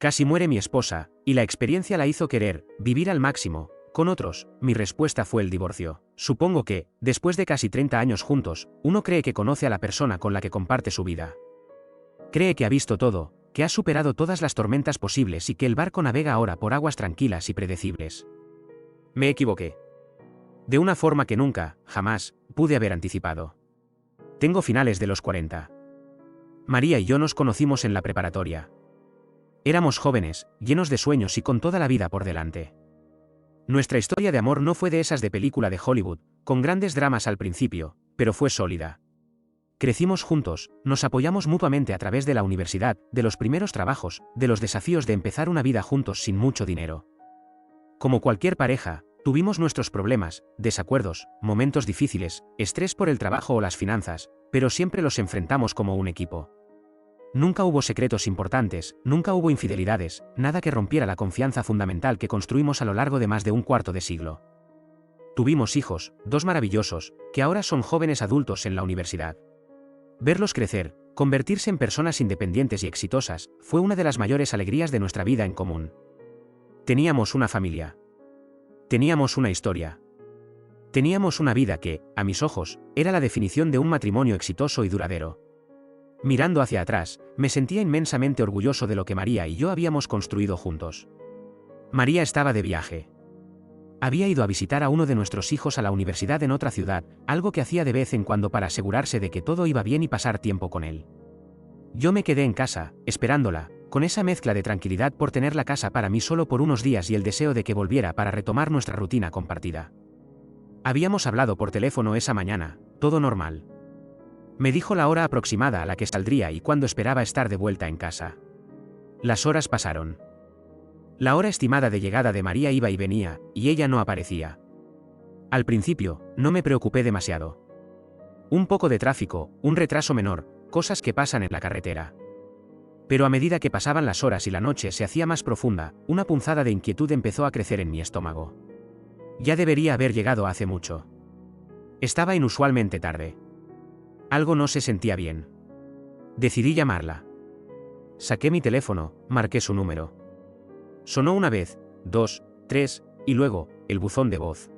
Casi muere mi esposa, y la experiencia la hizo querer vivir al máximo. Con otros, mi respuesta fue el divorcio. Supongo que, después de casi 30 años juntos, uno cree que conoce a la persona con la que comparte su vida. Cree que ha visto todo, que ha superado todas las tormentas posibles y que el barco navega ahora por aguas tranquilas y predecibles. Me equivoqué. De una forma que nunca, jamás, pude haber anticipado. Tengo finales de los 40. María y yo nos conocimos en la preparatoria. Éramos jóvenes, llenos de sueños y con toda la vida por delante. Nuestra historia de amor no fue de esas de película de Hollywood, con grandes dramas al principio, pero fue sólida. Crecimos juntos, nos apoyamos mutuamente a través de la universidad, de los primeros trabajos, de los desafíos de empezar una vida juntos sin mucho dinero. Como cualquier pareja, tuvimos nuestros problemas, desacuerdos, momentos difíciles, estrés por el trabajo o las finanzas, pero siempre los enfrentamos como un equipo. Nunca hubo secretos importantes, nunca hubo infidelidades, nada que rompiera la confianza fundamental que construimos a lo largo de más de un cuarto de siglo. Tuvimos hijos, 2 maravillosos, que ahora son jóvenes adultos en la universidad. Verlos crecer, convertirse en personas independientes y exitosas, fue una de las mayores alegrías de nuestra vida en común. Teníamos una familia. Teníamos una historia. Teníamos una vida que, a mis ojos, era la definición de un matrimonio exitoso y duradero. Mirando hacia atrás, me sentía inmensamente orgulloso de lo que María y yo habíamos construido juntos. María estaba de viaje. Había ido a visitar a uno de nuestros hijos a la universidad en otra ciudad, algo que hacía de vez en cuando para asegurarse de que todo iba bien y pasar tiempo con él. Yo me quedé en casa, esperándola, con esa mezcla de tranquilidad por tener la casa para mí solo por unos días y el deseo de que volviera para retomar nuestra rutina compartida. Habíamos hablado por teléfono esa mañana, todo normal. Me dijo la hora aproximada a la que saldría y cuándo esperaba estar de vuelta en casa. Las horas pasaron. La hora estimada de llegada de María iba y venía, y ella no aparecía. Al principio, no me preocupé demasiado. Un poco de tráfico, un retraso menor, cosas que pasan en la carretera. Pero a medida que pasaban las horas y la noche se hacía más profunda, una punzada de inquietud empezó a crecer en mi estómago. Ya debería haber llegado hace mucho. Estaba inusualmente tarde. Algo no se sentía bien. Decidí llamarla. Saqué mi teléfono, marqué su número. Sonó una vez, 2, 3, y luego, el buzón de voz.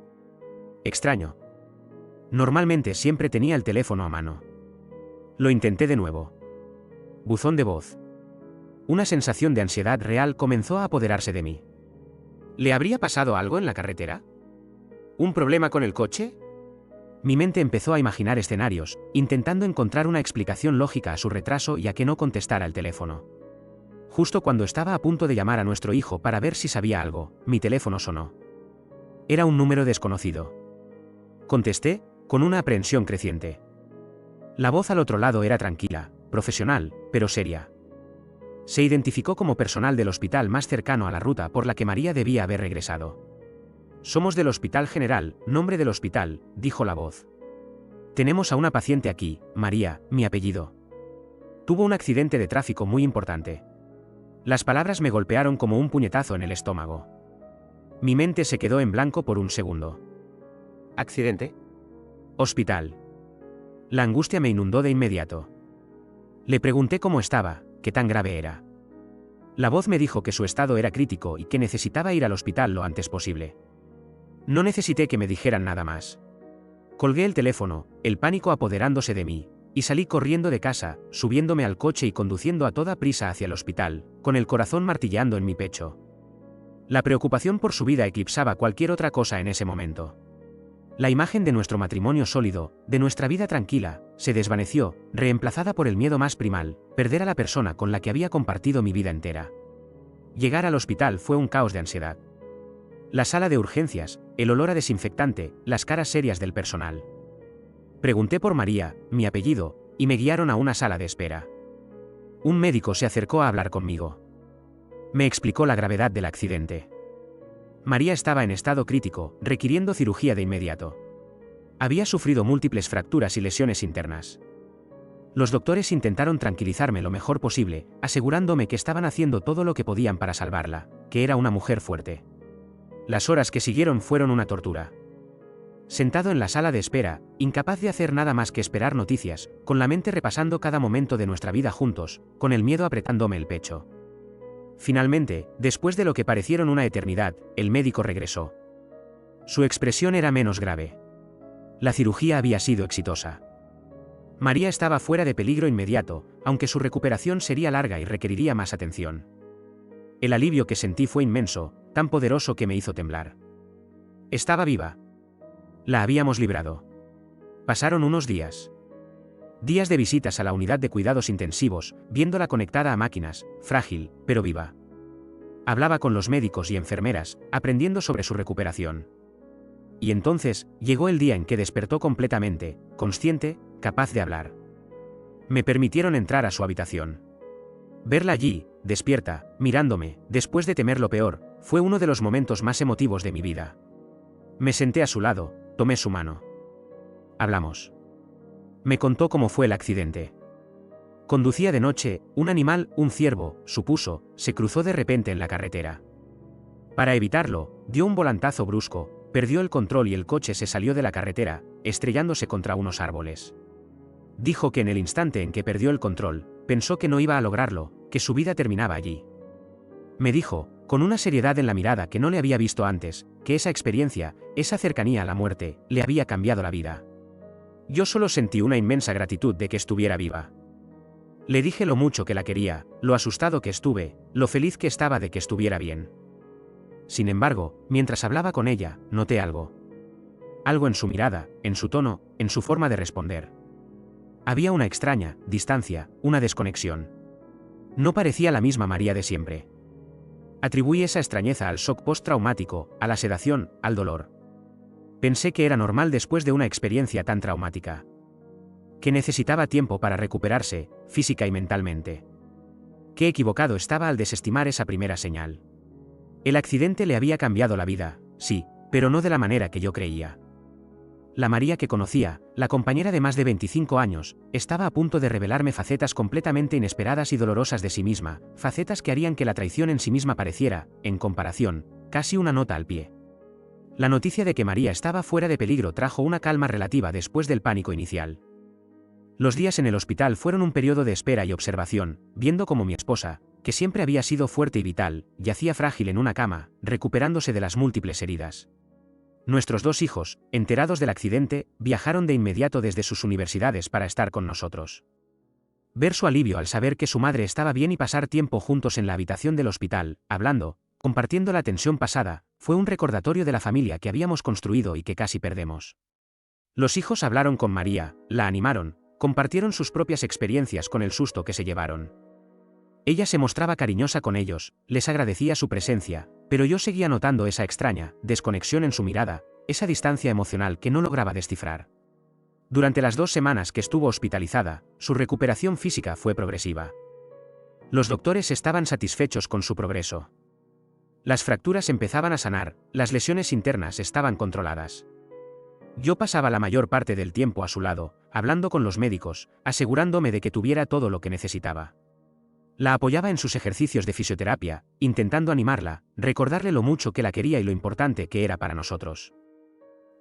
Extraño. Normalmente siempre tenía el teléfono a mano. Lo intenté de nuevo. Buzón de voz. Una sensación de ansiedad real comenzó a apoderarse de mí. ¿Le habría pasado algo en la carretera? ¿Un problema con el coche? Mi mente empezó a imaginar escenarios, intentando encontrar una explicación lógica a su retraso y a que no contestara el teléfono. Justo cuando estaba a punto de llamar a nuestro hijo para ver si sabía algo, mi teléfono sonó. Era un número desconocido. Contesté, con una aprehensión creciente. La voz al otro lado era tranquila, profesional, pero seria. Se identificó como personal del hospital más cercano a la ruta por la que María debía haber regresado. Somos del Hospital General, nombre del hospital, dijo la voz. Tenemos a una paciente aquí, María, mi apellido. Tuvo un accidente de tráfico muy importante. Las palabras me golpearon como un puñetazo en el estómago. Mi mente se quedó en blanco por un segundo. ¿Accidente? Hospital. La angustia me inundó de inmediato. Le pregunté cómo estaba, qué tan grave era. La voz me dijo que su estado era crítico y que necesitaba ir al hospital lo antes posible. No necesité que me dijeran nada más. Colgué el teléfono, el pánico apoderándose de mí, y salí corriendo de casa, subiéndome al coche y conduciendo a toda prisa hacia el hospital, con el corazón martilleando en mi pecho. La preocupación por su vida eclipsaba cualquier otra cosa en ese momento. La imagen de nuestro matrimonio sólido, de nuestra vida tranquila, se desvaneció, reemplazada por el miedo más primal, perder a la persona con la que había compartido mi vida entera. Llegar al hospital fue un caos de ansiedad. La sala de urgencias, el olor a desinfectante, las caras serias del personal. Pregunté por María, mi apellido, y me guiaron a una sala de espera. Un médico se acercó a hablar conmigo. Me explicó la gravedad del accidente. María estaba en estado crítico, requiriendo cirugía de inmediato. Había sufrido múltiples fracturas y lesiones internas. Los doctores intentaron tranquilizarme lo mejor posible, asegurándome que estaban haciendo todo lo que podían para salvarla, que era una mujer fuerte. Las horas que siguieron fueron una tortura. Sentado en la sala de espera, incapaz de hacer nada más que esperar noticias, con la mente repasando cada momento de nuestra vida juntos, con el miedo apretándome el pecho. Finalmente, después de lo que parecieron una eternidad, el médico regresó. Su expresión era menos grave. La cirugía había sido exitosa. María estaba fuera de peligro inmediato, aunque su recuperación sería larga y requeriría más atención. El alivio que sentí fue inmenso, tan poderoso que me hizo temblar. Estaba viva. La habíamos librado. Pasaron unos días. Días de visitas a la unidad de cuidados intensivos, viéndola conectada a máquinas, frágil, pero viva. Hablaba con los médicos y enfermeras, aprendiendo sobre su recuperación. Y entonces, llegó el día en que despertó completamente, consciente, capaz de hablar. Me permitieron entrar a su habitación. Verla allí, despierta, mirándome, después de temer lo peor, fue uno de los momentos más emotivos de mi vida. Me senté a su lado, tomé su mano. Hablamos. Me contó cómo fue el accidente. Conducía de noche, un animal, un ciervo, supuso, se cruzó de repente en la carretera. Para evitarlo, dio un volantazo brusco, perdió el control y el coche se salió de la carretera, estrellándose contra unos árboles. Dijo que en el instante en que perdió el control, pensó que no iba a lograrlo, que su vida terminaba allí. Me dijo, con una seriedad en la mirada que no le había visto antes, que esa experiencia, esa cercanía a la muerte, le había cambiado la vida. Yo solo sentí una inmensa gratitud de que estuviera viva. Le dije lo mucho que la quería, lo asustado que estuve, lo feliz que estaba de que estuviera bien. Sin embargo, mientras hablaba con ella, noté algo. Algo en su mirada, en su tono, en su forma de responder. Había una extraña distancia, una desconexión. No parecía la misma María de siempre. Atribuí esa extrañeza al shock postraumático, a la sedación, al dolor. Pensé que era normal después de una experiencia tan traumática. Que necesitaba tiempo para recuperarse, física y mentalmente. Qué equivocado estaba al desestimar esa primera señal. El accidente le había cambiado la vida, sí, pero no de la manera que yo creía. La María que conocía, la compañera de más de 25 años, estaba a punto de revelarme facetas completamente inesperadas y dolorosas de sí misma, facetas que harían que la traición en sí misma pareciera, en comparación, casi una nota al pie. La noticia de que María estaba fuera de peligro trajo una calma relativa después del pánico inicial. Los días en el hospital fueron un periodo de espera y observación, viendo cómo mi esposa, que siempre había sido fuerte y vital, yacía frágil en una cama, recuperándose de las múltiples heridas. Nuestros 2 hijos, enterados del accidente, viajaron de inmediato desde sus universidades para estar con nosotros. Ver su alivio al saber que su madre estaba bien y pasar tiempo juntos en la habitación del hospital, hablando, compartiendo la tensión pasada, fue un recordatorio de la familia que habíamos construido y que casi perdemos. Los hijos hablaron con María, la animaron, compartieron sus propias experiencias con el susto que se llevaron. Ella se mostraba cariñosa con ellos, les agradecía su presencia, pero yo seguía notando esa extraña desconexión en su mirada, esa distancia emocional que no lograba descifrar. Durante las 2 semanas que estuvo hospitalizada, su recuperación física fue progresiva. Los doctores estaban satisfechos con su progreso. Las fracturas empezaban a sanar, las lesiones internas estaban controladas. Yo pasaba la mayor parte del tiempo a su lado, hablando con los médicos, asegurándome de que tuviera todo lo que necesitaba. La apoyaba en sus ejercicios de fisioterapia, intentando animarla, recordarle lo mucho que la quería y lo importante que era para nosotros.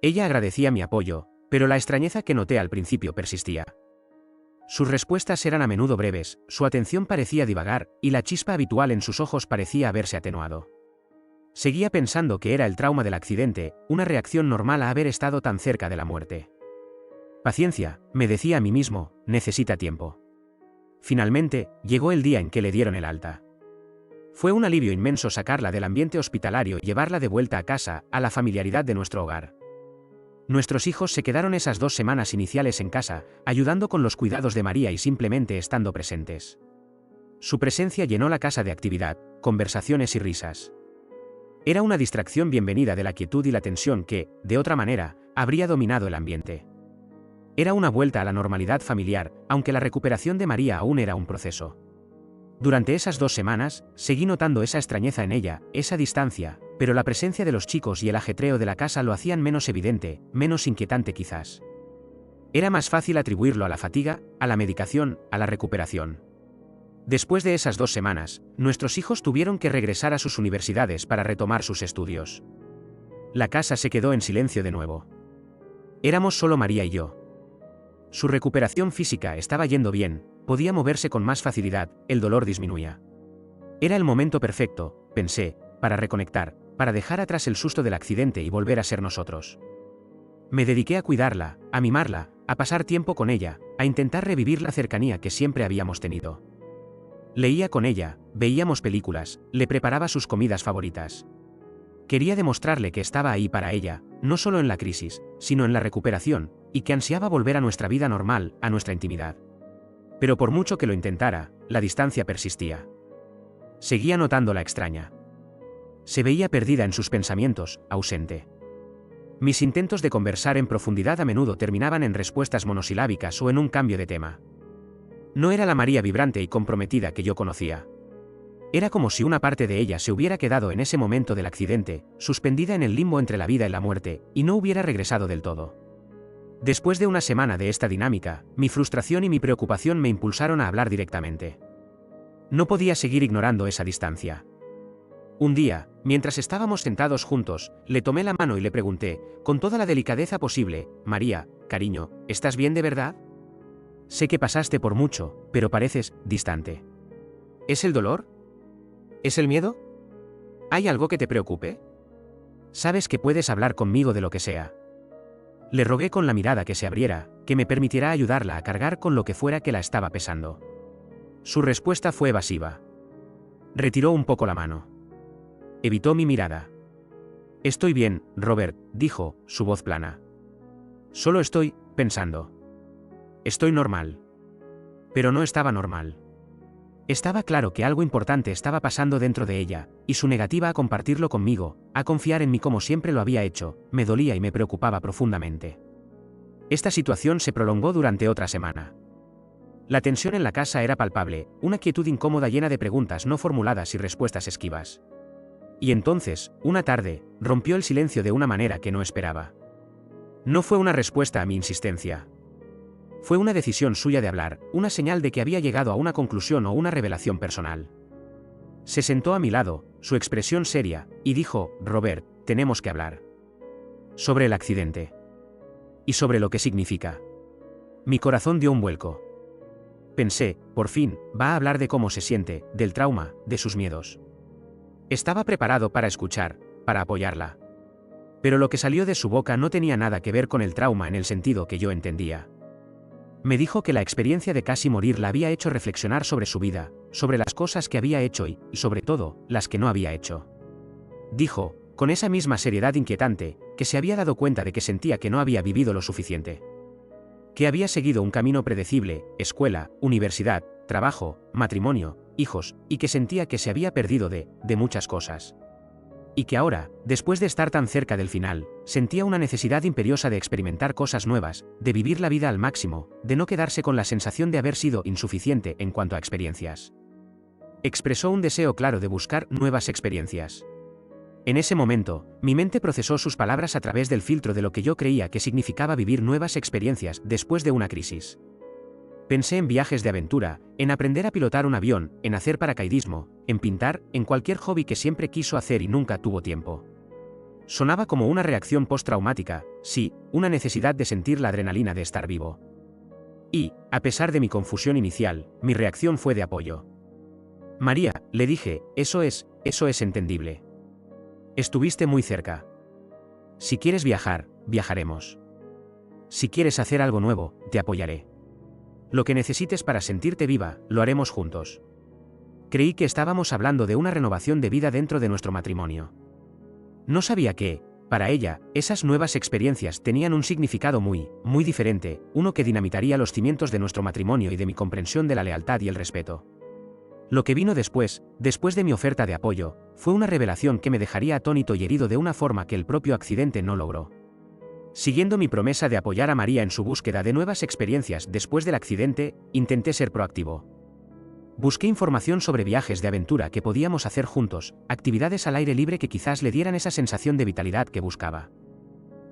Ella agradecía mi apoyo, pero la extrañeza que noté al principio persistía. Sus respuestas eran a menudo breves, su atención parecía divagar, y la chispa habitual en sus ojos parecía haberse atenuado. Seguía pensando que era el trauma del accidente, una reacción normal a haber estado tan cerca de la muerte. Paciencia, me decía a mí mismo, necesita tiempo. Finalmente, llegó el día en que le dieron el alta. Fue un alivio inmenso sacarla del ambiente hospitalario y llevarla de vuelta a casa, a la familiaridad de nuestro hogar. Nuestros hijos se quedaron esas 2 semanas iniciales en casa, ayudando con los cuidados de María y simplemente estando presentes. Su presencia llenó la casa de actividad, conversaciones y risas. Era una distracción bienvenida de la quietud y la tensión que, de otra manera, habría dominado el ambiente. Era una vuelta a la normalidad familiar, aunque la recuperación de María aún era un proceso. Durante esas 2 semanas, seguí notando esa extrañeza en ella, esa distancia, pero la presencia de los chicos y el ajetreo de la casa lo hacían menos evidente, menos inquietante quizás. Era más fácil atribuirlo a la fatiga, a la medicación, a la recuperación. Después de esas 2 semanas, nuestros hijos tuvieron que regresar a sus universidades para retomar sus estudios. La casa se quedó en silencio de nuevo. Éramos solo María y yo. Su recuperación física estaba yendo bien, podía moverse con más facilidad, el dolor disminuía. Era el momento perfecto, pensé, para reconectar, para dejar atrás el susto del accidente y volver a ser nosotros. Me dediqué a cuidarla, a mimarla, a pasar tiempo con ella, a intentar revivir la cercanía que siempre habíamos tenido. Leía con ella, veíamos películas, le preparaba sus comidas favoritas. Quería demostrarle que estaba ahí para ella, no solo en la crisis, sino en la recuperación, y que ansiaba volver a nuestra vida normal, a nuestra intimidad. Pero por mucho que lo intentara, la distancia persistía. Seguía notándola extraña. Se veía perdida en sus pensamientos, ausente. Mis intentos de conversar en profundidad a menudo terminaban en respuestas monosilábicas o en un cambio de tema. No era la María vibrante y comprometida que yo conocía. Era como si una parte de ella se hubiera quedado en ese momento del accidente, suspendida en el limbo entre la vida y la muerte, y no hubiera regresado del todo. Después de una semana de esta dinámica, mi frustración y mi preocupación me impulsaron a hablar directamente. No podía seguir ignorando esa distancia. Un día, mientras estábamos sentados juntos, le tomé la mano y le pregunté, con toda la delicadeza posible, María, cariño, ¿estás bien de verdad? Sé que pasaste por mucho, pero pareces distante. ¿Es el dolor? ¿Es el miedo? ¿Hay algo que te preocupe? Sabes que puedes hablar conmigo de lo que sea. Le rogué con la mirada que se abriera, que me permitiera ayudarla a cargar con lo que fuera que la estaba pesando. Su respuesta fue evasiva. Retiró un poco la mano. Evitó mi mirada. Estoy bien, Robert, dijo, su voz plana. Solo estoy pensando. Estoy normal. Pero no estaba normal. Estaba claro que algo importante estaba pasando dentro de ella, y su negativa a compartirlo conmigo, a confiar en mí como siempre lo había hecho, me dolía y me preocupaba profundamente. Esta situación se prolongó durante otra semana. La tensión en la casa era palpable, una quietud incómoda llena de preguntas no formuladas y respuestas esquivas. Y entonces, una tarde, rompió el silencio de una manera que no esperaba. No fue una respuesta a mi insistencia. Fue una decisión suya de hablar, una señal de que había llegado a una conclusión o una revelación personal. Se sentó a mi lado, su expresión seria, y dijo, Robert, tenemos que hablar. Sobre el accidente. Y sobre lo que significa. Mi corazón dio un vuelco. Pensé, por fin, va a hablar de cómo se siente, del trauma, de sus miedos. Estaba preparado para escuchar, para apoyarla. Pero lo que salió de su boca no tenía nada que ver con el trauma en el sentido que yo entendía. Me dijo que la experiencia de casi morir la había hecho reflexionar sobre su vida, sobre las cosas que había hecho y, sobre todo, las que no había hecho. Dijo, con esa misma seriedad inquietante, que se había dado cuenta de que sentía que no había vivido lo suficiente. Que había seguido un camino predecible, escuela, universidad, trabajo, matrimonio, hijos, y que sentía que se había perdido de muchas cosas. Y que ahora, después de estar tan cerca del final, sentía una necesidad imperiosa de experimentar cosas nuevas, de vivir la vida al máximo, de no quedarse con la sensación de haber sido insuficiente en cuanto a experiencias. Expresó un deseo claro de buscar nuevas experiencias. En ese momento, mi mente procesó sus palabras a través del filtro de lo que yo creía que significaba vivir nuevas experiencias después de una crisis. Pensé en viajes de aventura, en aprender a pilotar un avión, en hacer paracaidismo, en pintar, en cualquier hobby que siempre quiso hacer y nunca tuvo tiempo. Sonaba como una reacción postraumática, sí, una necesidad de sentir la adrenalina de estar vivo. Y, a pesar de mi confusión inicial, mi reacción fue de apoyo. María, le dije, eso es entendible. Estuviste muy cerca. Si quieres viajar, viajaremos. Si quieres hacer algo nuevo, te apoyaré. Lo que necesites para sentirte viva, lo haremos juntos. Creí que estábamos hablando de una renovación de vida dentro de nuestro matrimonio. No sabía que, para ella, esas nuevas experiencias tenían un significado muy diferente, uno que dinamitaría los cimientos de nuestro matrimonio y de mi comprensión de la lealtad y el respeto. Lo que vino después de mi oferta de apoyo, fue una revelación que me dejaría atónito y herido de una forma que el propio accidente no logró. Siguiendo mi promesa de apoyar a María en su búsqueda de nuevas experiencias después del accidente, intenté ser proactivo. Busqué información sobre viajes de aventura que podíamos hacer juntos, actividades al aire libre que quizás le dieran esa sensación de vitalidad que buscaba.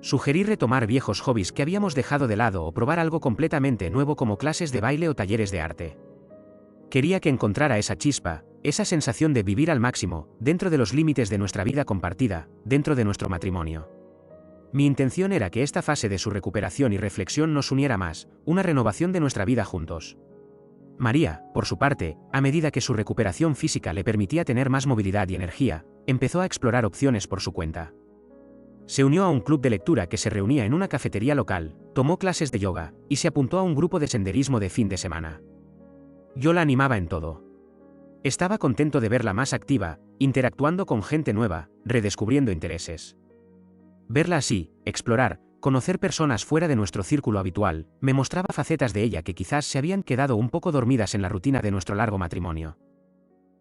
Sugerí retomar viejos hobbies que habíamos dejado de lado o probar algo completamente nuevo como clases de baile o talleres de arte. Quería que encontrara esa chispa, esa sensación de vivir al máximo, dentro de los límites de nuestra vida compartida, dentro de nuestro matrimonio. Mi intención era que esta fase de su recuperación y reflexión nos uniera más, una renovación de nuestra vida juntos. María, por su parte, a medida que su recuperación física le permitía tener más movilidad y energía, empezó a explorar opciones por su cuenta. Se unió a un club de lectura que se reunía en una cafetería local, tomó clases de yoga, y se apuntó a un grupo de senderismo de fin de semana. Yo la animaba en todo. Estaba contento de verla más activa, interactuando con gente nueva, redescubriendo intereses. Verla así, explorar, conocer personas fuera de nuestro círculo habitual, me mostraba facetas de ella que quizás se habían quedado un poco dormidas en la rutina de nuestro largo matrimonio.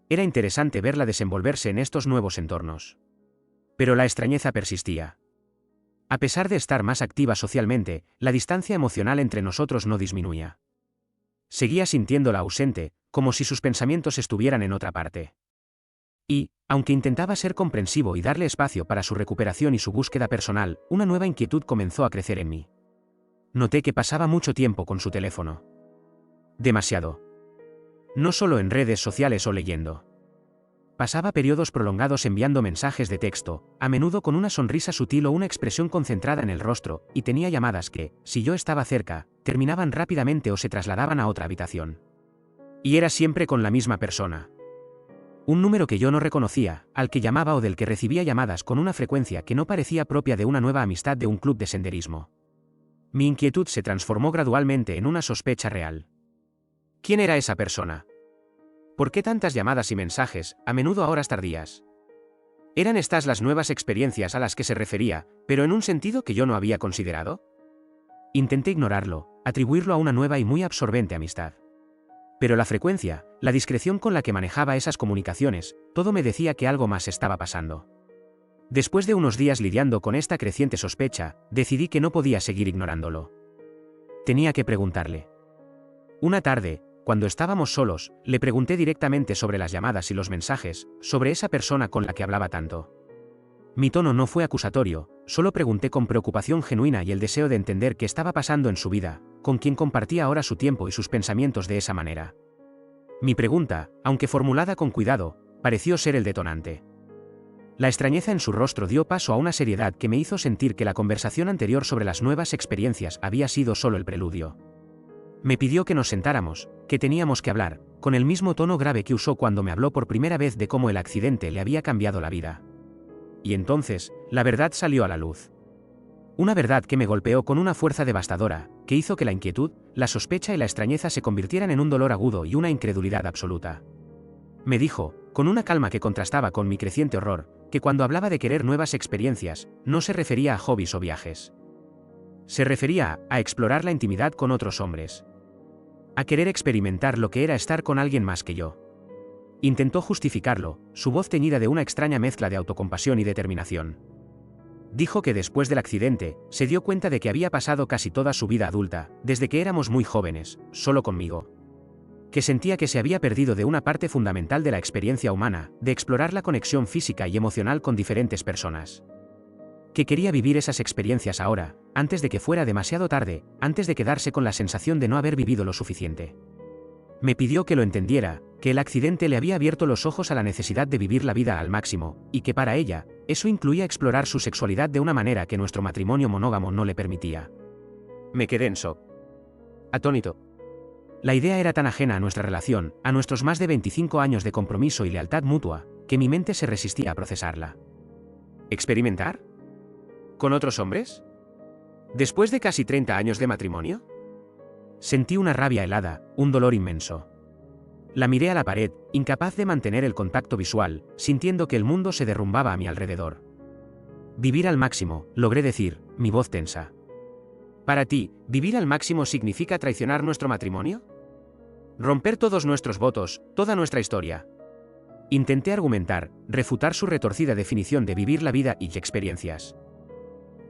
Era interesante verla desenvolverse en estos nuevos entornos. Pero la extrañeza persistía. A pesar de estar más activa socialmente, la distancia emocional entre nosotros no disminuía. Seguía sintiéndola ausente, como si sus pensamientos estuvieran en otra parte. Y, aunque intentaba ser comprensivo y darle espacio para su recuperación y su búsqueda personal, una nueva inquietud comenzó a crecer en mí. Noté que pasaba mucho tiempo con su teléfono. Demasiado. No solo en redes sociales o leyendo. Pasaba periodos prolongados enviando mensajes de texto, a menudo con una sonrisa sutil o una expresión concentrada en el rostro, y tenía llamadas que, si yo estaba cerca, terminaban rápidamente o se trasladaban a otra habitación. Y era siempre con la misma persona. Un número que yo no reconocía, al que llamaba o del que recibía llamadas con una frecuencia que no parecía propia de una nueva amistad de un club de senderismo. Mi inquietud se transformó gradualmente en una sospecha real. ¿Quién era esa persona? ¿Por qué tantas llamadas y mensajes, a menudo a horas tardías? ¿Eran estas las nuevas experiencias a las que se refería, pero en un sentido que yo no había considerado? Intenté ignorarlo, atribuirlo a una nueva y muy absorbente amistad. Pero la frecuencia, la discreción con la que manejaba esas comunicaciones, todo me decía que algo más estaba pasando. Después de unos días lidiando con esta creciente sospecha, decidí que no podía seguir ignorándolo. Tenía que preguntarle. Una tarde, cuando estábamos solos, le pregunté directamente sobre las llamadas y los mensajes, sobre esa persona con la que hablaba tanto. Mi tono no fue acusatorio, solo pregunté con preocupación genuina y el deseo de entender qué estaba pasando en su vida, con quien compartía ahora su tiempo y sus pensamientos de esa manera. Mi pregunta, aunque formulada con cuidado, pareció ser el detonante. La extrañeza en su rostro dio paso a una seriedad que me hizo sentir que la conversación anterior sobre las nuevas experiencias había sido solo el preludio. Me pidió que nos sentáramos, que teníamos que hablar, con el mismo tono grave que usó cuando me habló por primera vez de cómo el accidente le había cambiado la vida. Y entonces, la verdad salió a la luz. Una verdad que me golpeó con una fuerza devastadora, que hizo que la inquietud, la sospecha y la extrañeza se convirtieran en un dolor agudo y una incredulidad absoluta. Me dijo, con una calma que contrastaba con mi creciente horror, que cuando hablaba de querer nuevas experiencias, no se refería a hobbies o viajes. Se refería a explorar la intimidad con otros hombres. A querer experimentar lo que era estar con alguien más que yo. Intentó justificarlo, su voz teñida de una extraña mezcla de autocompasión y determinación. Dijo que después del accidente, se dio cuenta de que había pasado casi toda su vida adulta, desde que éramos muy jóvenes, solo conmigo. Que sentía que se había perdido de una parte fundamental de la experiencia humana, de explorar la conexión física y emocional con diferentes personas. Que quería vivir esas experiencias ahora, antes de que fuera demasiado tarde, antes de quedarse con la sensación de no haber vivido lo suficiente. Me pidió que lo entendiera, que el accidente le había abierto los ojos a la necesidad de vivir la vida al máximo, y que para ella, eso incluía explorar su sexualidad de una manera que nuestro matrimonio monógamo no le permitía. Me quedé en shock. Atónito. La idea era tan ajena a nuestra relación, a nuestros más de 25 años de compromiso y lealtad mutua, que mi mente se resistía a procesarla. ¿Experimentar? ¿Con otros hombres? ¿Después de casi 30 años de matrimonio? Sentí una rabia helada, un dolor inmenso. La miré a la pared, incapaz de mantener el contacto visual, sintiendo que el mundo se derrumbaba a mi alrededor. Vivir al máximo, logré decir, mi voz tensa. ¿Para ti, vivir al máximo significa traicionar nuestro matrimonio? ¿Romper todos nuestros votos, toda nuestra historia? Intenté argumentar, refutar su retorcida definición de vivir la vida y experiencias.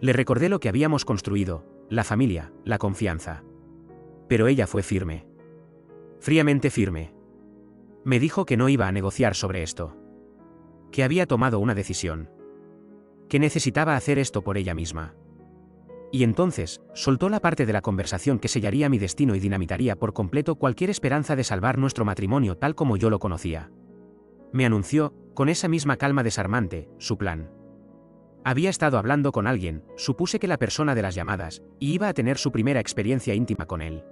Le recordé lo que habíamos construido, la familia, la confianza. Pero ella fue firme. Fríamente firme. Me dijo que no iba a negociar sobre esto. Que había tomado una decisión. Que necesitaba hacer esto por ella misma. Y entonces, soltó la parte de la conversación que sellaría mi destino y dinamitaría por completo cualquier esperanza de salvar nuestro matrimonio tal como yo lo conocía. Me anunció, con esa misma calma desarmante, su plan. Había estado hablando con alguien, supuse que la persona de las llamadas, y iba a tener su primera experiencia íntima con él.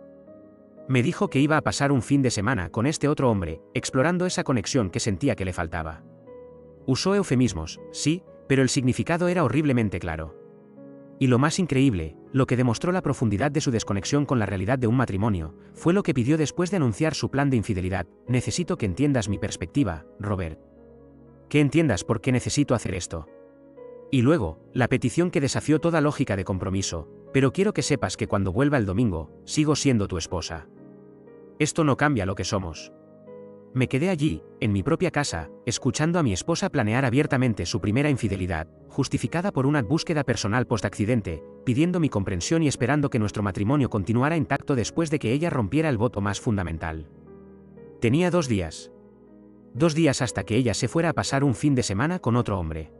Me dijo que iba a pasar un fin de semana con este otro hombre, explorando esa conexión que sentía que le faltaba. Usó eufemismos, sí, pero el significado era horriblemente claro. Y lo más increíble, lo que demostró la profundidad de su desconexión con la realidad de un matrimonio, fue lo que pidió después de anunciar su plan de infidelidad: necesito que entiendas mi perspectiva, Robert. Que entiendas por qué necesito hacer esto. Y luego, la petición que desafió toda lógica de compromiso: pero quiero que sepas que cuando vuelva el domingo, sigo siendo tu esposa. Esto no cambia lo que somos. Me quedé allí, en mi propia casa, escuchando a mi esposa planear abiertamente su primera infidelidad, justificada por una búsqueda personal post-accidente, pidiendo mi comprensión y esperando que nuestro matrimonio continuara intacto después de que ella rompiera el voto más fundamental. Tenía 2 días. 2 días hasta que ella se fuera a pasar un fin de semana con otro hombre.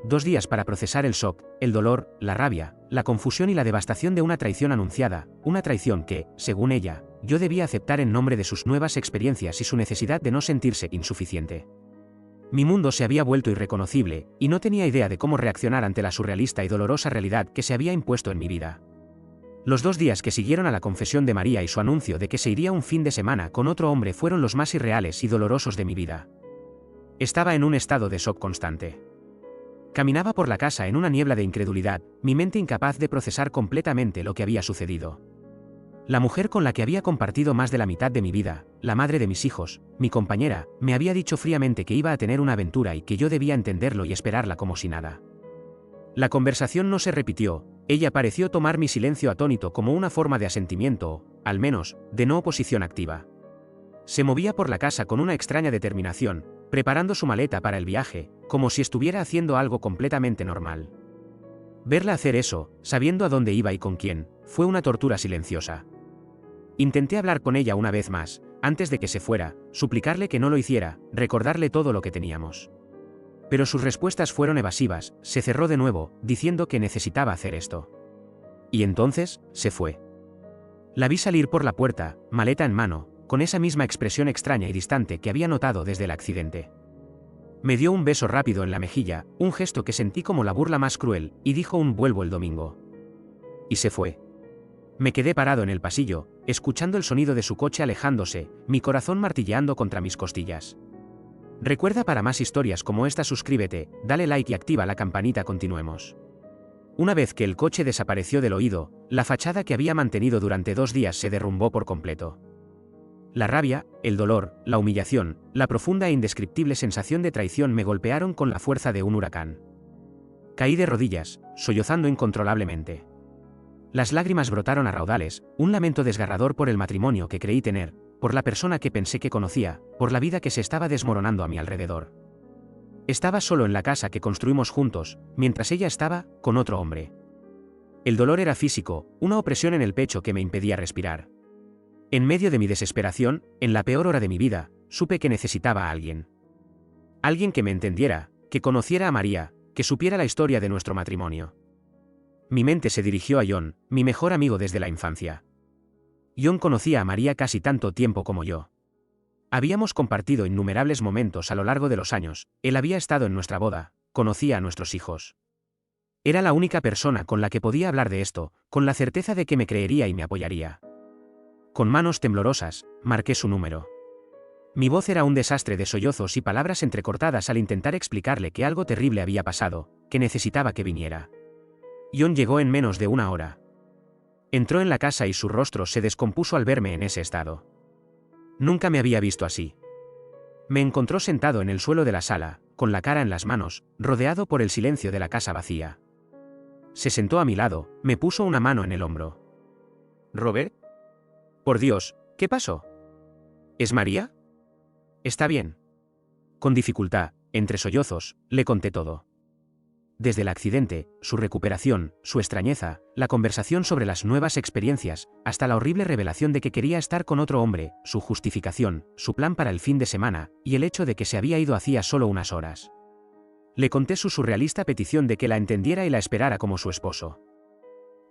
2 días para procesar el shock, el dolor, la rabia, la confusión y la devastación de una traición anunciada, una traición que, según ella, yo debía aceptar en nombre de sus nuevas experiencias y su necesidad de no sentirse insuficiente. Mi mundo se había vuelto irreconocible, y no tenía idea de cómo reaccionar ante la surrealista y dolorosa realidad que se había impuesto en mi vida. Los 2 días que siguieron a la confesión de María y su anuncio de que se iría un fin de semana con otro hombre fueron los más irreales y dolorosos de mi vida. Estaba en un estado de shock constante. Caminaba por la casa en una niebla de incredulidad, mi mente incapaz de procesar completamente lo que había sucedido. La mujer con la que había compartido más de la mitad de mi vida, la madre de mis hijos, mi compañera, me había dicho fríamente que iba a tener una aventura y que yo debía entenderlo y esperarla como si nada. La conversación no se repitió, ella pareció tomar mi silencio atónito como una forma de asentimiento o, al menos, de no oposición activa. Se movía por la casa con una extraña determinación, preparando su maleta para el viaje, como si estuviera haciendo algo completamente normal. Verla hacer eso, sabiendo a dónde iba y con quién, fue una tortura silenciosa. Intenté hablar con ella una vez más, antes de que se fuera, suplicarle que no lo hiciera, recordarle todo lo que teníamos. Pero sus respuestas fueron evasivas, se cerró de nuevo, diciendo que necesitaba hacer esto. Y entonces, se fue. La vi salir por la puerta, maleta en mano, con esa misma expresión extraña y distante que había notado desde el accidente. Me dio un beso rápido en la mejilla, un gesto que sentí como la burla más cruel, y dijo un vuelvo el domingo. Y se fue. Me quedé parado en el pasillo, escuchando el sonido de su coche alejándose, mi corazón martilleando contra mis costillas. Recuerda, para más historias como esta suscríbete, dale like y activa la campanita. Continuemos. Una vez que el coche desapareció del oído, la fachada que había mantenido durante 2 días se derrumbó por completo. La rabia, el dolor, la humillación, la profunda e indescriptible sensación de traición me golpearon con la fuerza de un huracán. Caí de rodillas, sollozando incontrolablemente. Las lágrimas brotaron a raudales, un lamento desgarrador por el matrimonio que creí tener, por la persona que pensé que conocía, por la vida que se estaba desmoronando a mi alrededor. Estaba solo en la casa que construimos juntos, mientras ella estaba con otro hombre. El dolor era físico, una opresión en el pecho que me impedía respirar. En medio de mi desesperación, en la peor hora de mi vida, supe que necesitaba a alguien. Alguien que me entendiera, que conociera a María, que supiera la historia de nuestro matrimonio. Mi mente se dirigió a John, mi mejor amigo desde la infancia. John conocía a María casi tanto tiempo como yo. Habíamos compartido innumerables momentos a lo largo de los años, él había estado en nuestra boda, conocía a nuestros hijos. Era la única persona con la que podía hablar de esto, con la certeza de que me creería y me apoyaría. Con manos temblorosas, marqué su número. Mi voz era un desastre de sollozos y palabras entrecortadas al intentar explicarle que algo terrible había pasado, que necesitaba que viniera. John llegó en menos de 1 hora. Entró en la casa y su rostro se descompuso al verme en ese estado. Nunca me había visto así. Me encontró sentado en el suelo de la sala, con la cara en las manos, rodeado por el silencio de la casa vacía. Se sentó a mi lado, me puso una mano en el hombro. ¿Robert? Por Dios, ¿qué pasó? ¿Es María? Está bien. Con dificultad, entre sollozos, le conté todo. Desde el accidente, su recuperación, su extrañeza, la conversación sobre las nuevas experiencias, hasta la horrible revelación de que quería estar con otro hombre, su justificación, su plan para el fin de semana, y el hecho de que se había ido hacía solo unas horas. Le conté su surrealista petición de que la entendiera y la esperara como su esposo.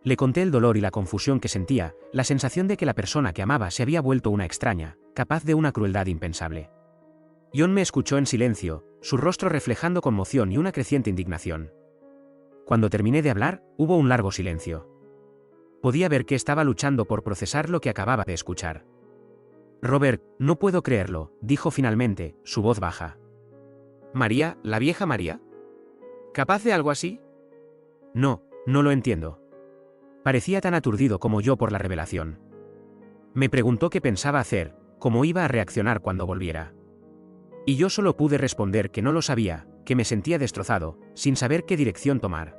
Le conté el dolor y la confusión que sentía, la sensación de que la persona que amaba se había vuelto una extraña, capaz de una crueldad impensable. John me escuchó en silencio, su rostro reflejando conmoción y una creciente indignación. Cuando terminé de hablar, hubo un largo silencio. Podía ver que estaba luchando por procesar lo que acababa de escuchar. Robert, no puedo creerlo, dijo finalmente, su voz baja. ¿María, la vieja María? ¿Capaz de algo así? No, no lo entiendo. Parecía tan aturdido como yo por la revelación. Me preguntó qué pensaba hacer, cómo iba a reaccionar cuando volviera. Y yo solo pude responder que no lo sabía, que me sentía destrozado, sin saber qué dirección tomar.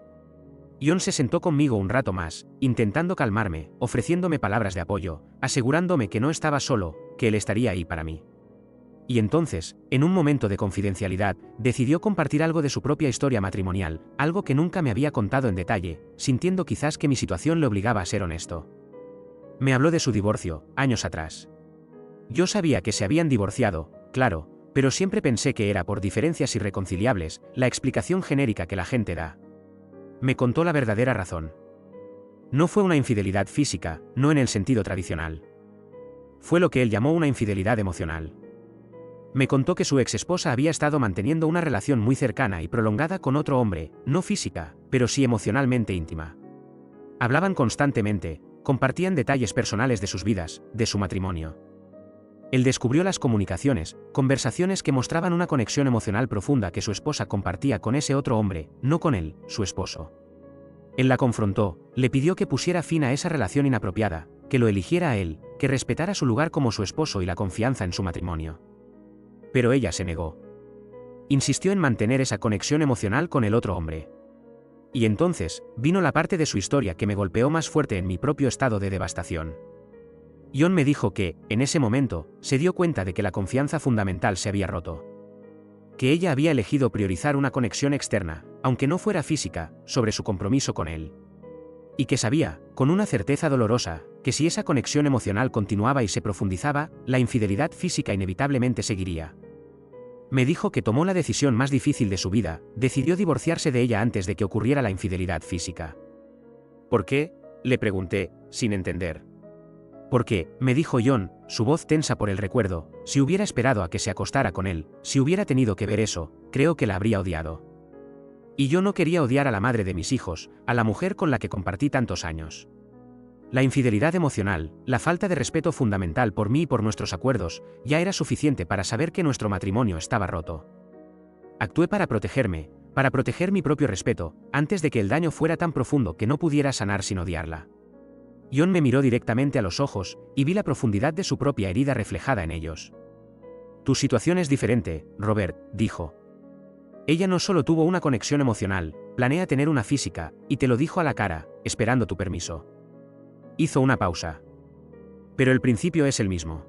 John se sentó conmigo un rato más, intentando calmarme, ofreciéndome palabras de apoyo, asegurándome que no estaba solo, que él estaría ahí para mí. Y entonces, en un momento de confidencialidad, decidió compartir algo de su propia historia matrimonial, algo que nunca me había contado en detalle, sintiendo quizás que mi situación le obligaba a ser honesto. Me habló de su divorcio, años atrás. Yo sabía que se habían divorciado, claro, pero siempre pensé que era por diferencias irreconciliables, la explicación genérica que la gente da. Me contó la verdadera razón. No fue una infidelidad física, no en el sentido tradicional. Fue lo que él llamó una infidelidad emocional. Me contó que su exesposa había estado manteniendo una relación muy cercana y prolongada con otro hombre, no física, pero sí emocionalmente íntima. Hablaban constantemente, compartían detalles personales de sus vidas, de su matrimonio. Él descubrió las comunicaciones, conversaciones que mostraban una conexión emocional profunda que su esposa compartía con ese otro hombre, no con él, su esposo. Él la confrontó, le pidió que pusiera fin a esa relación inapropiada, que lo eligiera a él, que respetara su lugar como su esposo y la confianza en su matrimonio. Pero ella se negó. Insistió en mantener esa conexión emocional con el otro hombre. Y entonces, vino la parte de su historia que me golpeó más fuerte en mi propio estado de devastación. John me dijo que, en ese momento, se dio cuenta de que la confianza fundamental se había roto. Que ella había elegido priorizar una conexión externa, aunque no fuera física, sobre su compromiso con él. Y que sabía, con una certeza dolorosa, que si esa conexión emocional continuaba y se profundizaba, la infidelidad física inevitablemente seguiría. Me dijo que tomó la decisión más difícil de su vida, decidió divorciarse de ella antes de que ocurriera la infidelidad física. ¿Por qué?, le pregunté, sin entender. Porque, me dijo John, su voz tensa por el recuerdo, si hubiera esperado a que se acostara con él, si hubiera tenido que ver eso, creo que la habría odiado. Y yo no quería odiar a la madre de mis hijos, a la mujer con la que compartí tantos años. La infidelidad emocional, la falta de respeto fundamental por mí y por nuestros acuerdos, ya era suficiente para saber que nuestro matrimonio estaba roto. Actué para protegerme, para proteger mi propio respeto, antes de que el daño fuera tan profundo que no pudiera sanar sin odiarla. John me miró directamente a los ojos, y vi la profundidad de su propia herida reflejada en ellos. Tu situación es diferente, Robert, dijo. Ella no solo tuvo una conexión emocional, planea tener una física, y te lo dijo a la cara, esperando tu permiso. Hizo una pausa. Pero el principio es el mismo.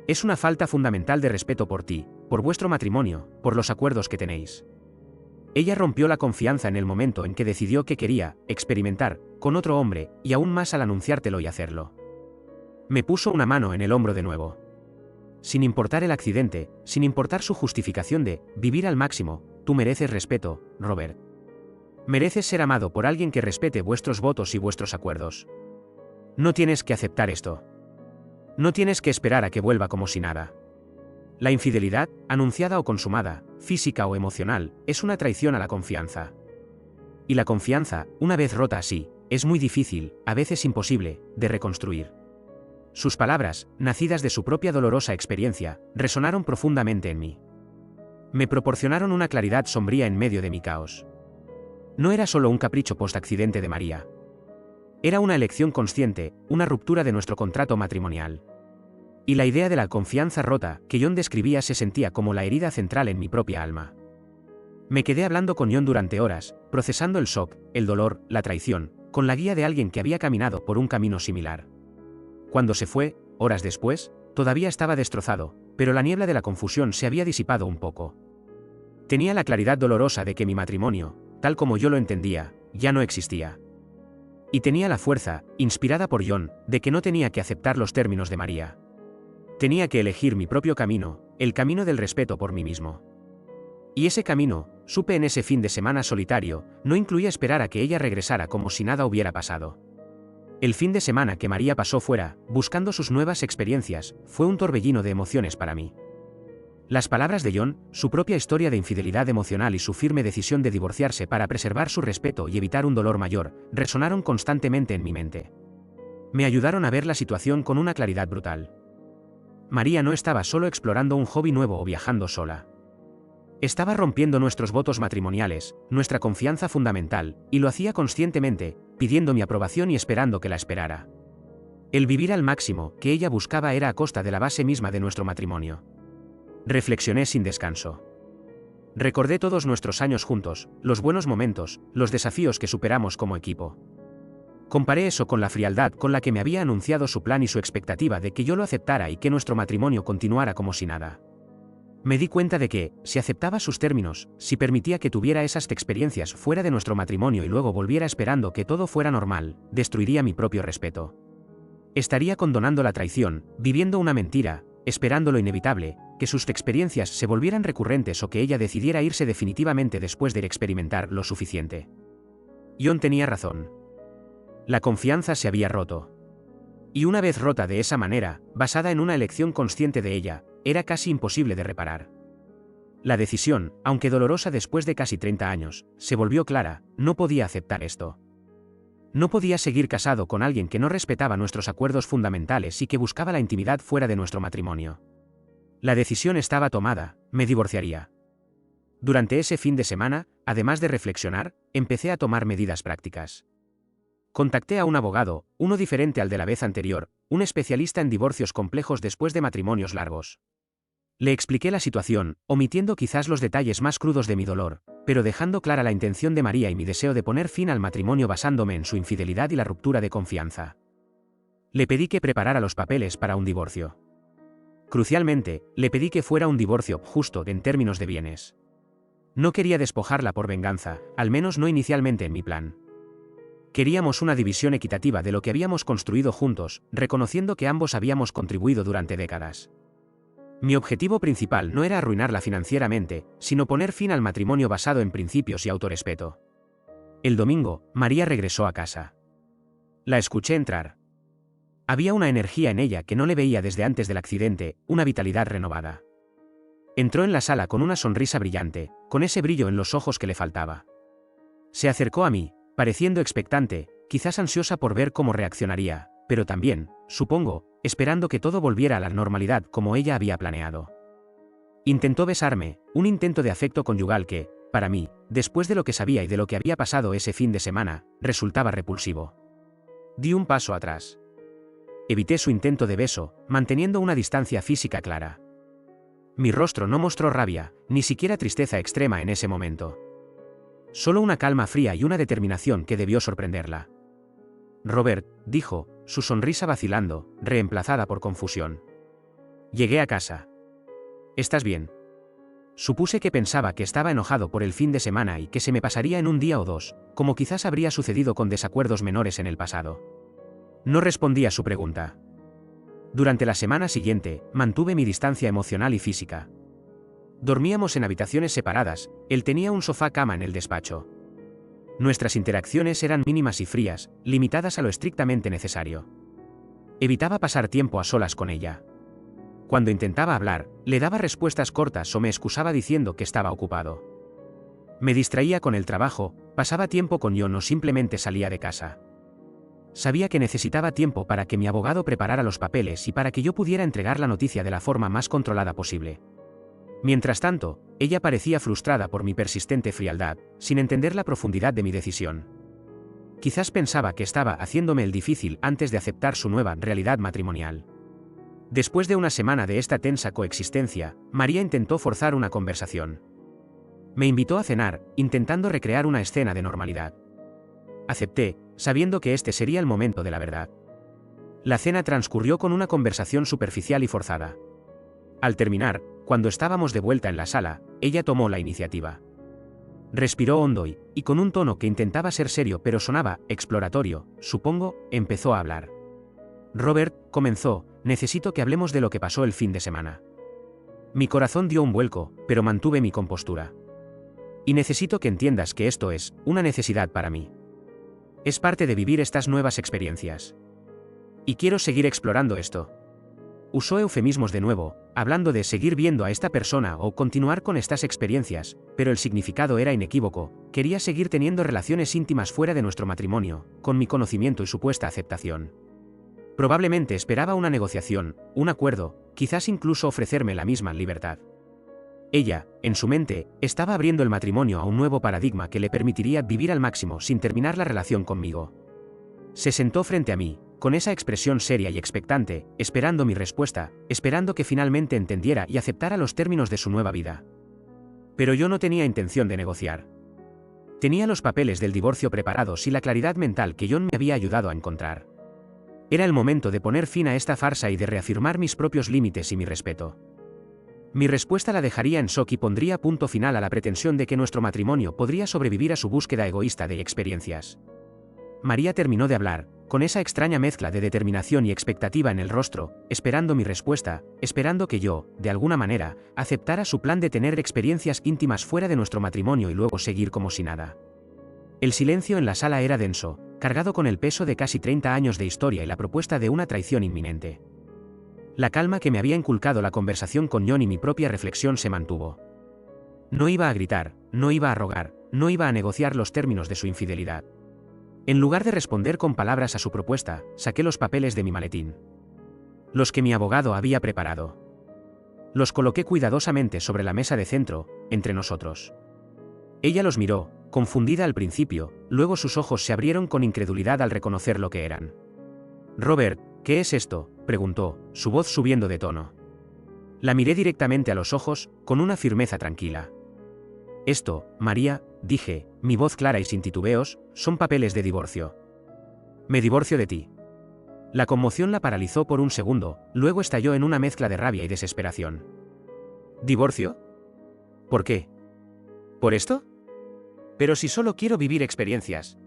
Es una falta fundamental de respeto por ti, por vuestro matrimonio, por los acuerdos que tenéis. Ella rompió la confianza en el momento en que decidió que quería experimentar con otro hombre, y aún más al anunciártelo y hacerlo. Me puso una mano en el hombro de nuevo. Sin importar el accidente, sin importar su justificación de vivir al máximo, tú mereces respeto, Robert. Mereces ser amado por alguien que respete vuestros votos y vuestros acuerdos. No tienes que aceptar esto. No tienes que esperar a que vuelva como si nada. La infidelidad, anunciada o consumada, física o emocional, es una traición a la confianza. Y la confianza, una vez rota así, es muy difícil, a veces imposible, de reconstruir. Sus palabras, nacidas de su propia dolorosa experiencia, resonaron profundamente en mí. Me proporcionaron una claridad sombría en medio de mi caos. No era solo un capricho post-accidente de María. Era una elección consciente, una ruptura de nuestro contrato matrimonial. Y la idea de la confianza rota que John describía se sentía como la herida central en mi propia alma. Me quedé hablando con John durante horas, procesando el shock, el dolor, la traición, con la guía de alguien que había caminado por un camino similar. Cuando se fue, horas después, todavía estaba destrozado, pero la niebla de la confusión se había disipado un poco. Tenía la claridad dolorosa de que mi matrimonio, tal como yo lo entendía, ya no existía. Y tenía la fuerza, inspirada por John, de que no tenía que aceptar los términos de María. Tenía que elegir mi propio camino, el camino del respeto por mí mismo. Y ese camino, supe en ese fin de semana solitario, no incluía esperar a que ella regresara como si nada hubiera pasado. El fin de semana que María pasó fuera, buscando sus nuevas experiencias, fue un torbellino de emociones para mí. Las palabras de John, su propia historia de infidelidad emocional y su firme decisión de divorciarse para preservar su respeto y evitar un dolor mayor, resonaron constantemente en mi mente. Me ayudaron a ver la situación con una claridad brutal. María no estaba solo explorando un hobby nuevo o viajando sola. Estaba rompiendo nuestros votos matrimoniales, nuestra confianza fundamental, y lo hacía conscientemente, pidiendo mi aprobación y esperando que la esperara. El vivir al máximo que ella buscaba era a costa de la base misma de nuestro matrimonio. Reflexioné sin descanso. Recordé todos nuestros años juntos, los buenos momentos, los desafíos que superamos como equipo. Comparé eso con la frialdad con la que me había anunciado su plan y su expectativa de que yo lo aceptara y que nuestro matrimonio continuara como si nada. Me di cuenta de que, si aceptaba sus términos, si permitía que tuviera esas experiencias fuera de nuestro matrimonio y luego volviera esperando que todo fuera normal, destruiría mi propio respeto. Estaría condonando la traición, viviendo una mentira, esperando lo inevitable, que sus experiencias se volvieran recurrentes o que ella decidiera irse definitivamente después de experimentar lo suficiente. John tenía razón. La confianza se había roto. Y una vez rota de esa manera, basada en una elección consciente de ella, era casi imposible de reparar. La decisión, aunque dolorosa después de casi 30 años, se volvió clara: no podía aceptar esto. No podía seguir casado con alguien que no respetaba nuestros acuerdos fundamentales y que buscaba la intimidad fuera de nuestro matrimonio. La decisión estaba tomada: me divorciaría. Durante ese fin de semana, además de reflexionar, empecé a tomar medidas prácticas. Contacté a un abogado, uno diferente al de la vez anterior, un especialista en divorcios complejos después de matrimonios largos. Le expliqué la situación, omitiendo quizás los detalles más crudos de mi dolor, pero dejando clara la intención de María y mi deseo de poner fin al matrimonio basándome en su infidelidad y la ruptura de confianza. Le pedí que preparara los papeles para un divorcio. Crucialmente, le pedí que fuera un divorcio justo en términos de bienes. No quería despojarla por venganza, al menos no inicialmente en mi plan. Queríamos una división equitativa de lo que habíamos construido juntos, reconociendo que ambos habíamos contribuido durante décadas. Mi objetivo principal no era arruinarla financieramente, sino poner fin al matrimonio basado en principios y autorrespeto. El domingo, María regresó a casa. La escuché entrar. Había una energía en ella que no le veía desde antes del accidente, una vitalidad renovada. Entró en la sala con una sonrisa brillante, con ese brillo en los ojos que le faltaba. Se acercó a mí, pareciendo expectante, quizás ansiosa por ver cómo reaccionaría, pero también, supongo, esperando que todo volviera a la normalidad como ella había planeado. Intentó besarme, un intento de afecto conyugal que, para mí, después de lo que sabía y de lo que había pasado ese fin de semana, resultaba repulsivo. Di un paso atrás. Evité su intento de beso, manteniendo una distancia física clara. Mi rostro no mostró rabia, ni siquiera tristeza extrema en ese momento. Solo una calma fría y una determinación que debió sorprenderla. Robert, dijo, su sonrisa vacilando, reemplazada por confusión. Llegué a casa. ¿Estás bien? Supuse que pensaba que estaba enojado por el fin de semana y que se me pasaría en un día o dos, como quizás habría sucedido con desacuerdos menores en el pasado. No respondí a su pregunta. Durante la semana siguiente, mantuve mi distancia emocional y física. Dormíamos en habitaciones separadas, él tenía un sofá-cama en el despacho. Nuestras interacciones eran mínimas y frías, limitadas a lo estrictamente necesario. Evitaba pasar tiempo a solas con ella. Cuando intentaba hablar, le daba respuestas cortas o me excusaba diciendo que estaba ocupado. Me distraía con el trabajo, pasaba tiempo con John o simplemente salía de casa. Sabía que necesitaba tiempo para que mi abogado preparara los papeles y para que yo pudiera entregar la noticia de la forma más controlada posible. Mientras tanto, ella parecía frustrada por mi persistente frialdad, sin entender la profundidad de mi decisión. Quizás pensaba que estaba haciéndome el difícil antes de aceptar su nueva realidad matrimonial. Después de una semana de esta tensa coexistencia, María intentó forzar una conversación. Me invitó a cenar, intentando recrear una escena de normalidad. Acepté, sabiendo que este sería el momento de la verdad. La cena transcurrió con una conversación superficial y forzada. Al terminar, cuando estábamos de vuelta en la sala, ella tomó la iniciativa. Respiró hondo y con un tono que intentaba ser serio pero sonaba exploratorio, supongo, empezó a hablar. Robert, comenzó, necesito que hablemos de lo que pasó el fin de semana. Mi corazón dio un vuelco, pero mantuve mi compostura. Y necesito que entiendas que esto es una necesidad para mí. Es parte de vivir estas nuevas experiencias. Y quiero seguir explorando esto. Usó eufemismos de nuevo, hablando de seguir viendo a esta persona o continuar con estas experiencias, pero el significado era inequívoco: quería seguir teniendo relaciones íntimas fuera de nuestro matrimonio, con mi conocimiento y supuesta aceptación. Probablemente esperaba una negociación, un acuerdo, quizás incluso ofrecerme la misma libertad. Ella, en su mente, estaba abriendo el matrimonio a un nuevo paradigma que le permitiría vivir al máximo sin terminar la relación conmigo. Se sentó frente a mí, con esa expresión seria y expectante, esperando mi respuesta, esperando que finalmente entendiera y aceptara los términos de su nueva vida. Pero yo no tenía intención de negociar. Tenía los papeles del divorcio preparados y la claridad mental que John me había ayudado a encontrar. Era el momento de poner fin a esta farsa y de reafirmar mis propios límites y mi respeto. Mi respuesta la dejaría en shock y pondría punto final a la pretensión de que nuestro matrimonio podría sobrevivir a su búsqueda egoísta de experiencias. María terminó de hablar, con esa extraña mezcla de determinación y expectativa en el rostro, esperando mi respuesta, esperando que yo, de alguna manera, aceptara su plan de tener experiencias íntimas fuera de nuestro matrimonio y luego seguir como si nada. El silencio en la sala era denso, cargado con el peso de casi 30 años de historia y la propuesta de una traición inminente. La calma que me había inculcado la conversación con John y mi propia reflexión se mantuvo. No iba a gritar, no iba a rogar, no iba a negociar los términos de su infidelidad. En lugar de responder con palabras a su propuesta, saqué los papeles de mi maletín. Los que mi abogado había preparado. Los coloqué cuidadosamente sobre la mesa de centro, entre nosotros. Ella los miró, confundida al principio, luego sus ojos se abrieron con incredulidad al reconocer lo que eran. «Robert, ¿qué es esto?», preguntó, su voz subiendo de tono. La miré directamente a los ojos, con una firmeza tranquila. «Esto, María», dije, mi voz clara y sin titubeos, «son papeles de divorcio. Me divorcio de ti». La conmoción la paralizó por un segundo, luego estalló en una mezcla de rabia y desesperación. «¿Divorcio? ¿Por qué? ¿Por esto? Pero si solo quiero vivir experiencias.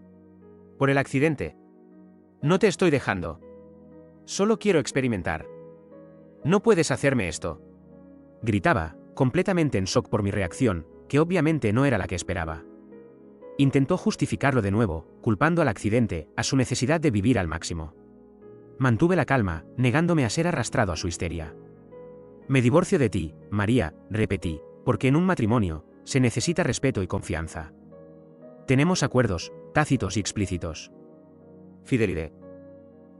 Por el accidente. No te estoy dejando. Solo quiero experimentar. No puedes hacerme esto». Gritaba, completamente en shock por mi reacción, que obviamente no era la que esperaba. Intentó justificarlo de nuevo, culpando al accidente, a su necesidad de vivir al máximo. Mantuve la calma, negándome a ser arrastrado a su histeria. «Me divorcio de ti, María», repetí, «porque en un matrimonio, se necesita respeto y confianza. Tenemos acuerdos, tácitos y explícitos. Fidelidad.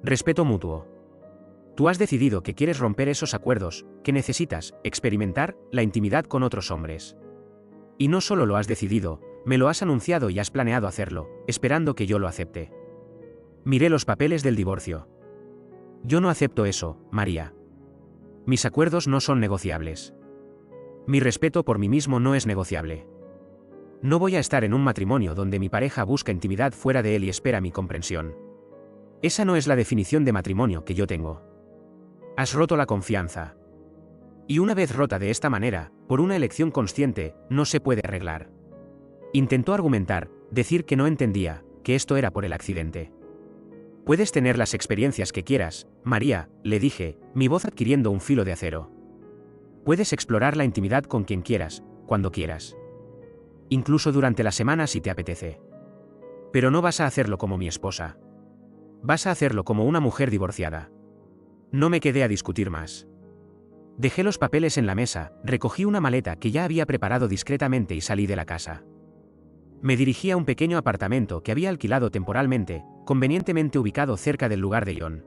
Respeto mutuo. Tú has decidido que quieres romper esos acuerdos, que necesitas experimentar la intimidad con otros hombres. Y no solo lo has decidido, me lo has anunciado y has planeado hacerlo, esperando que yo lo acepte». Miré los papeles del divorcio. «Yo no acepto eso, María. Mis acuerdos no son negociables. Mi respeto por mí mismo no es negociable. No voy a estar en un matrimonio donde mi pareja busca intimidad fuera de él y espera mi comprensión. Esa no es la definición de matrimonio que yo tengo. Has roto la confianza. Y una vez rota de esta manera, por una elección consciente, no se puede arreglar». Intentó argumentar, decir que no entendía, que esto era por el accidente. «Puedes tener las experiencias que quieras, María», le dije, mi voz adquiriendo un filo de acero. «Puedes explorar la intimidad con quien quieras, cuando quieras. Incluso durante la semana si te apetece. Pero no vas a hacerlo como mi esposa. Vas a hacerlo como una mujer divorciada». No me quedé a discutir más. Dejé los papeles en la mesa, recogí una maleta que ya había preparado discretamente y salí de la casa. Me dirigí a un pequeño apartamento que había alquilado temporalmente, convenientemente ubicado cerca del lugar de John.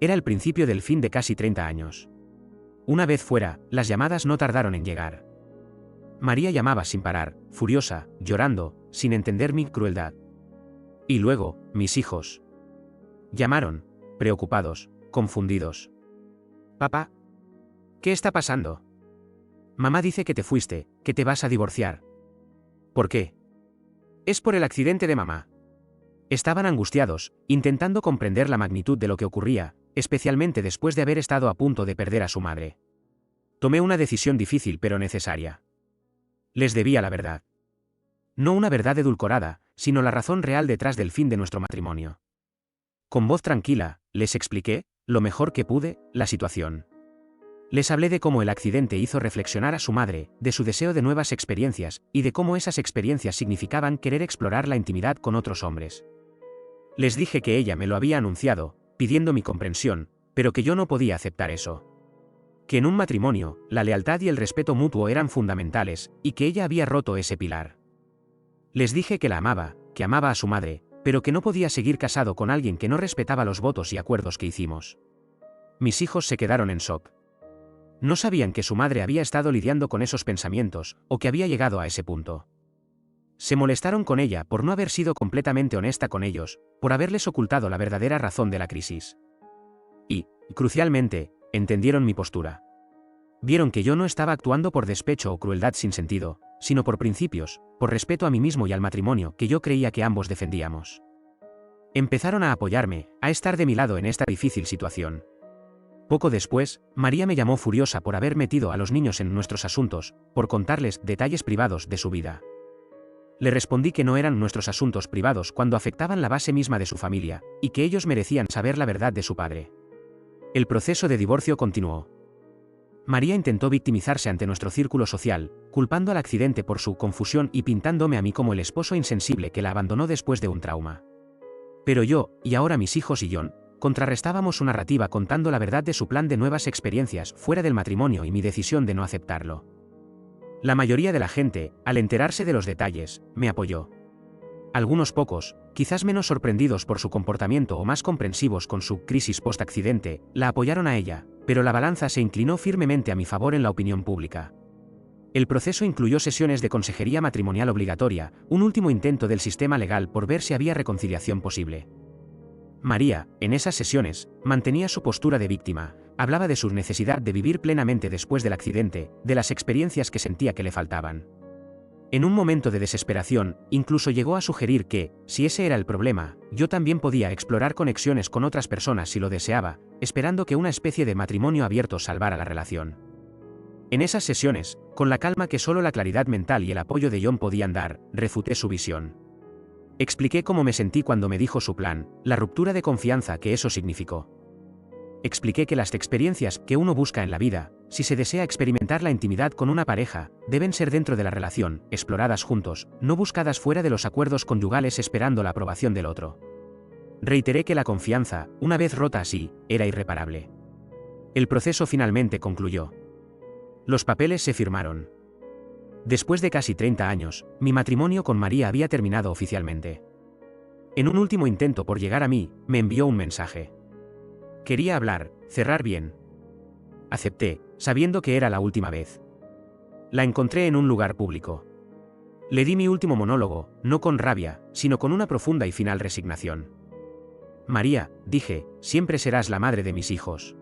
Era el principio del fin de casi 30 años. Una vez fuera, las llamadas no tardaron en llegar. María llamaba sin parar, furiosa, llorando, sin entender mi crueldad. Y luego, mis hijos. Llamaron, preocupados, confundidos. «Papá, ¿qué está pasando? Mamá dice que te fuiste, que te vas a divorciar». «¿Por qué?» «Es por el accidente de mamá». Estaban angustiados, intentando comprender la magnitud de lo que ocurría, especialmente después de haber estado a punto de perder a su madre. Tomé una decisión difícil pero necesaria. Les debía la verdad. No una verdad edulcorada, sino la razón real detrás del fin de nuestro matrimonio. Con voz tranquila, les expliqué, lo mejor que pude, la situación. Les hablé de cómo el accidente hizo reflexionar a su madre, de su deseo de nuevas experiencias, y de cómo esas experiencias significaban querer explorar la intimidad con otros hombres. Les dije que ella me lo había anunciado, pidiendo mi comprensión, pero que yo no podía aceptar eso. Que en un matrimonio, la lealtad y el respeto mutuo eran fundamentales, y que ella había roto ese pilar. Les dije que la amaba, que amaba a su madre, pero que no podía seguir casado con alguien que no respetaba los votos y acuerdos que hicimos. Mis hijos se quedaron en shock. No sabían que su madre había estado lidiando con esos pensamientos, o que había llegado a ese punto. Se molestaron con ella por no haber sido completamente honesta con ellos, por haberles ocultado la verdadera razón de la crisis. Y, crucialmente, entendieron mi postura. Vieron que yo no estaba actuando por despecho o crueldad sin sentido, sino por principios, por respeto a mí mismo y al matrimonio que yo creía que ambos defendíamos. Empezaron a apoyarme, a estar de mi lado en esta difícil situación. Poco después, María me llamó furiosa por haber metido a los niños en nuestros asuntos, por contarles detalles privados de su vida. Le respondí que no eran nuestros asuntos privados cuando afectaban la base misma de su familia, y que ellos merecían saber la verdad de su padre. El proceso de divorcio continuó. María intentó victimizarse ante nuestro círculo social, culpando al accidente por su confusión y pintándome a mí como el esposo insensible que la abandonó después de un trauma. Pero yo, y ahora mis hijos y John, contrarrestábamos su narrativa contando la verdad de su plan de nuevas experiencias fuera del matrimonio y mi decisión de no aceptarlo. La mayoría de la gente, al enterarse de los detalles, me apoyó. Algunos pocos, quizás menos sorprendidos por su comportamiento o más comprensivos con su crisis post-accidente, la apoyaron a ella, pero la balanza se inclinó firmemente a mi favor en la opinión pública. El proceso incluyó sesiones de consejería matrimonial obligatoria, un último intento del sistema legal por ver si había reconciliación posible. María, en esas sesiones, mantenía su postura de víctima, hablaba de su necesidad de vivir plenamente después del accidente, de las experiencias que sentía que le faltaban. En un momento de desesperación, incluso llegó a sugerir que, si ese era el problema, yo también podía explorar conexiones con otras personas si lo deseaba, esperando que una especie de matrimonio abierto salvara la relación. En esas sesiones, con la calma que solo la claridad mental y el apoyo de John podían dar, refuté su visión. Expliqué cómo me sentí cuando me dijo su plan, la ruptura de confianza que eso significó. Expliqué que las experiencias que uno busca en la vida, si se desea experimentar la intimidad con una pareja, deben ser dentro de la relación, exploradas juntos, no buscadas fuera de los acuerdos conyugales esperando la aprobación del otro. Reiteré que la confianza, una vez rota así, era irreparable. El proceso finalmente concluyó. Los papeles se firmaron. Después de casi 30 años, mi matrimonio con María había terminado oficialmente. En un último intento por llegar a mí, me envió un mensaje. Quería hablar, cerrar bien. Acepté, sabiendo que era la última vez. La encontré en un lugar público. Le di mi último monólogo, no con rabia, sino con una profunda y final resignación. María, dije, siempre serás la madre de mis hijos.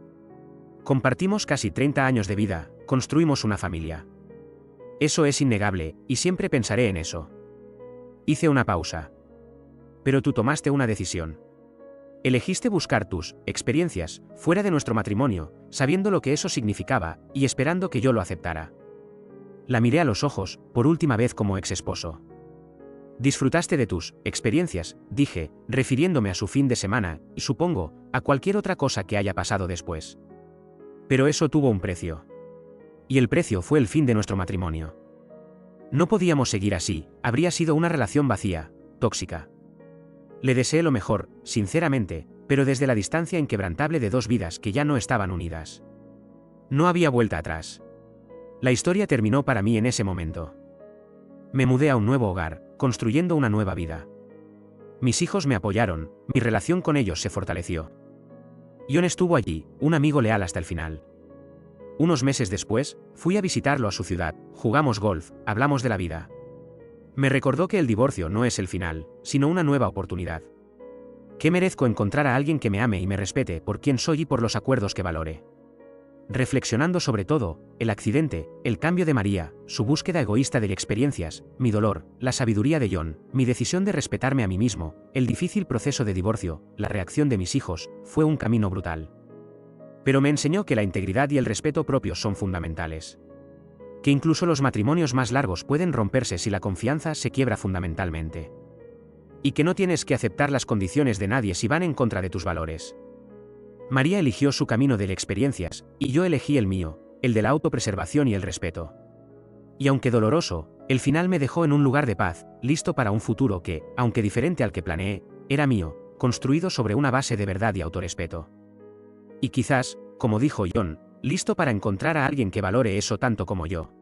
Compartimos casi 30 años de vida, construimos una familia. Eso es innegable, y siempre pensaré en eso. Hice una pausa. Pero tú tomaste una decisión. Elegiste buscar tus experiencias fuera de nuestro matrimonio, sabiendo lo que eso significaba, y esperando que yo lo aceptara. La miré a los ojos, por última vez como ex esposo. Disfrutaste de tus experiencias, dije, refiriéndome a su fin de semana, y supongo, a cualquier otra cosa que haya pasado después. Pero eso tuvo un precio. Y el precio fue el fin de nuestro matrimonio. No podíamos seguir así, habría sido una relación vacía, tóxica. Le deseé lo mejor, sinceramente, pero desde la distancia inquebrantable de dos vidas que ya no estaban unidas. No había vuelta atrás. La historia terminó para mí en ese momento. Me mudé a un nuevo hogar, construyendo una nueva vida. Mis hijos me apoyaron, mi relación con ellos se fortaleció. John estuvo allí, un amigo leal hasta el final. Unos meses después, fui a visitarlo a su ciudad, jugamos golf, hablamos de la vida. Me recordó que el divorcio no es el final, sino una nueva oportunidad. Que merezco encontrar a alguien que me ame y me respete por quien soy y por los acuerdos que valore. Reflexionando sobre todo, el accidente, el cambio de María, su búsqueda egoísta de experiencias, mi dolor, la sabiduría de John, mi decisión de respetarme a mí mismo, el difícil proceso de divorcio, la reacción de mis hijos, fue un camino brutal. Pero me enseñó que la integridad y el respeto propios son fundamentales. Que incluso los matrimonios más largos pueden romperse si la confianza se quiebra fundamentalmente. Y que no tienes que aceptar las condiciones de nadie si van en contra de tus valores. María eligió su camino de experiencias, y yo elegí el mío, el de la autopreservación y el respeto. Y aunque doloroso, el final me dejó en un lugar de paz, listo para un futuro que, aunque diferente al que planeé, era mío, construido sobre una base de verdad y autorrespeto. Y quizás, como dijo John, listo para encontrar a alguien que valore eso tanto como yo.